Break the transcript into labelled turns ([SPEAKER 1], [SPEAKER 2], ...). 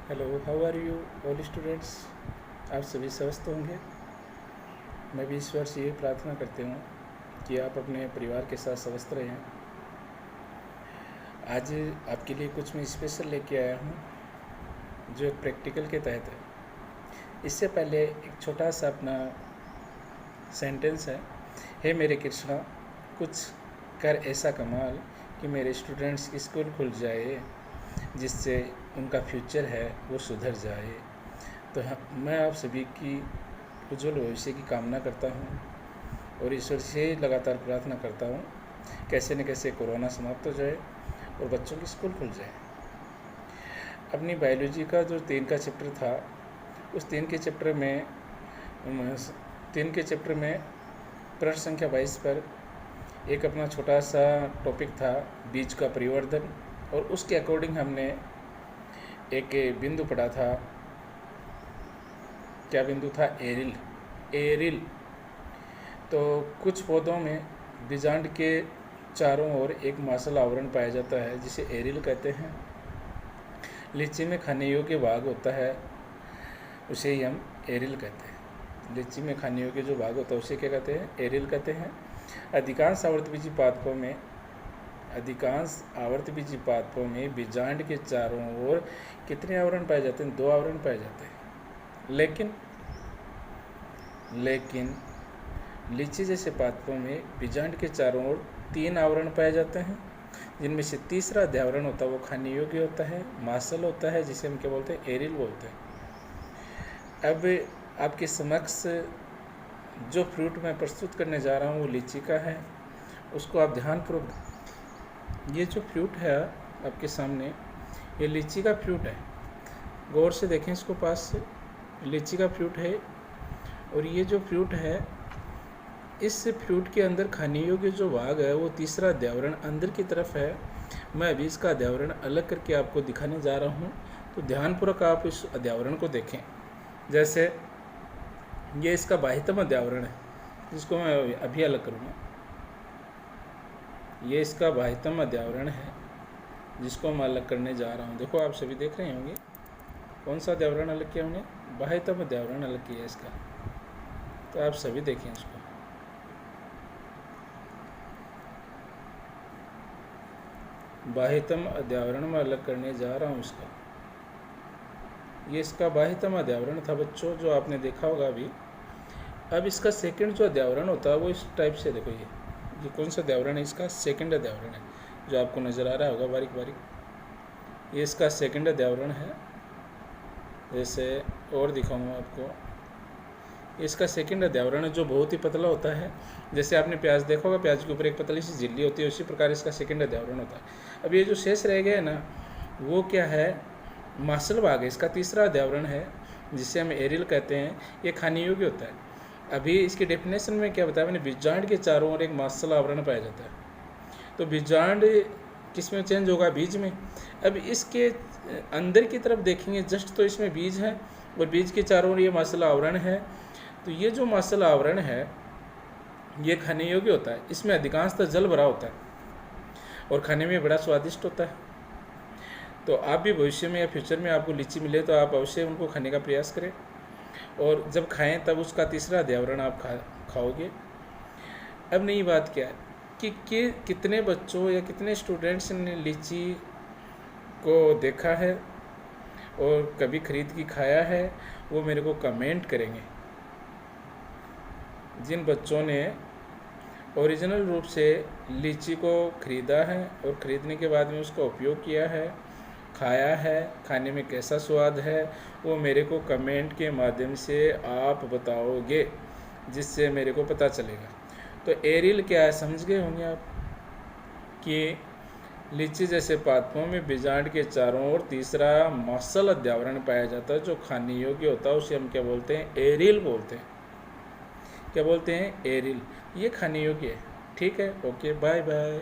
[SPEAKER 1] Hello, how are you all students. आप सभी स्वस्थ होंगे। मैं भी ईश्वर से यही प्रार्थना करती हूँ कि आप अपने परिवार के साथ स्वस्थ रहें। आज आपके लिए कुछ मैं स्पेशल लेके आया हूँ जो एक प्रैक्टिकल के तहत है। इससे पहले एक छोटा सा अपना सेंटेंस है। हे मेरे कृष्णा, कुछ कर ऐसा कमाल कि मेरे स्टूडेंट्स की स्कूल खुल जाए, जिससे उनका फ्यूचर है वो सुधर जाए। तो मैं आप सभी की उज्जवल भविष्य की कामना करता हूँ और ईश्वर से लगातार प्रार्थना करता हूँ कैसे न कैसे कोरोना समाप्त हो जाए और बच्चों की स्कूल खुल जाए। अपनी बायोलॉजी का जो 3 का चैप्टर था, उस 3 के चैप्टर में प्रश्न संख्या 22 पर एक अपना छोटा सा टॉपिक था बीज का परिवर्धन, और उसके अकॉर्डिंग हमने एक बिंदु पढ़ा था। क्या बिंदु था? एरिल। तो कुछ पौधों में बीजांड के चारों ओर एक मांसल आवरण पाया जाता है जिसे एरिल कहते हैं। लीची में खाने योग्य भाग होता है, उसे ही हम एरिल कहते हैं। लीची में खाने योग्य जो भाग होता है उसे क्या कहते हैं? एरिल कहते हैं। अधिकांश आवर्तबीजी पादपों में बीजांड के चारों ओर कितने आवरण पाए जाते हैं? 2 आवरण पाए जाते हैं। लेकिन लीची जैसे पादपों में बीजांड के चारों ओर 3 आवरण पाए जाते हैं, जिनमें से तीसरा अध्यावरण होता है वो खाने योग्य होता है, मांसल होता है, जिसे हम क्या बोलते हैं? एरिल बोलते हैं। अब आपके समक्ष जो फ्रूट मैं प्रस्तुत करने जा रहा हूँ वो लीची का है। उसको आप ध्यानपूर्वक, ये जो फ्रूट है आपके सामने, ये लीची का फ्रूट है। गौर से देखें इसको पास से। लीची का फ्रूट है, और ये जो फ्रूट है, इस फ्रूट के अंदर खाने योग्य जो भाग है वो तीसरा अध्यावरण अंदर की तरफ है। मैं अभी इसका अध्यावरण अलग करके आपको दिखाने जा रहा हूँ, तो ध्यानपूर्वक आप इस अध्यावरण को देखें। जैसे ये इसका बाह्यतम अध्यावरण है, जिसको मैं अभी अलग करूँगा। ये इसका बाह्यतम अध्यावरण है जिसको मैं अलग करने जा रहा हूँ। देखो, आप सभी देख रहे होंगे कौन सा अध्यावरण अलग किया हमने? बाह्यतम अध्यावरण अलग किया इसका। तो आप सभी देखें इसको। बाह्यतम अध्यावरण में अलग करने जा रहा हूँ इसका। ये इसका बाह्यतम अध्यावरण था बच्चों, जो आपने देखा होगा अभी। अब इसका सेकंड जो अध्यावरण होता है वो इस टाइप से, देखो ये कौन सा अध्यावरण है? इसका सेकंड अध्यावरण है, जो आपको नज़र आ रहा होगा बारीक बारीक। ये इसका सेकंड अध्यावरण है। जैसे और दिखाऊंगा आपको। इसका सेकंड अध्यावरण है जो बहुत ही पतला होता है। जैसे आपने प्याज देखा होगा, प्याज के ऊपर एक पतली सी झिल्ली होती है, उसी प्रकार इसका सेकंड अध्यावरण होता है। अब ये जो शेष रह गया है ना, वो क्या है? मांसल भाग है। इसका तीसरा अध्यावरण है जिसे हम एरिल कहते हैं। ये खाने योग्य होता है। अभी इसकी डेफिनेशन में क्या बताया मैंने? बीजांड के चारों ओर एक मांसल आवरण पाया जाता है। तो बीजांड किस में चेंज होगा? बीज में। अब इसके अंदर की तरफ देखेंगे जस्ट, तो इसमें बीज है और बीज के चारों ओर ये मांसल आवरण है। तो ये जो मांसल आवरण है ये खाने योग्य होता है। इसमें अधिकांशतः जल भरा होता है और खाने में बड़ा स्वादिष्ट होता है। तो आप भी भविष्य में या फ्यूचर में आपको लीची मिले तो आप अवश्य उनको खाने का प्रयास करें, और जब खाएं तब उसका तीसरा अध्यावरण आप खाओगे। अब नई बात क्या है कि कितने बच्चों या कितने स्टूडेंट्स ने लीची को देखा है और कभी खरीद के खाया है, वो मेरे को कमेंट करेंगे। जिन बच्चों ने ओरिजिनल रूप से लीची को खरीदा है और ख़रीदने के बाद में उसका उपयोग किया है, खाया है, खाने में कैसा स्वाद है, वो मेरे को कमेंट के माध्यम से आप बताओगे, जिससे मेरे को पता चलेगा। तो एरिल क्या है समझ गए होंगे आप, कि लीची जैसे पादपों में बीजांड के चारों ओर तीसरा मांसल अध्यावरण पाया जाता है जो खाने योग्य होता है। उसे हम क्या बोलते हैं? एरिल बोलते हैं। क्या बोलते हैं? एरिल। ये खाने योग्य है। ठीक है, ओके, बाय बाय।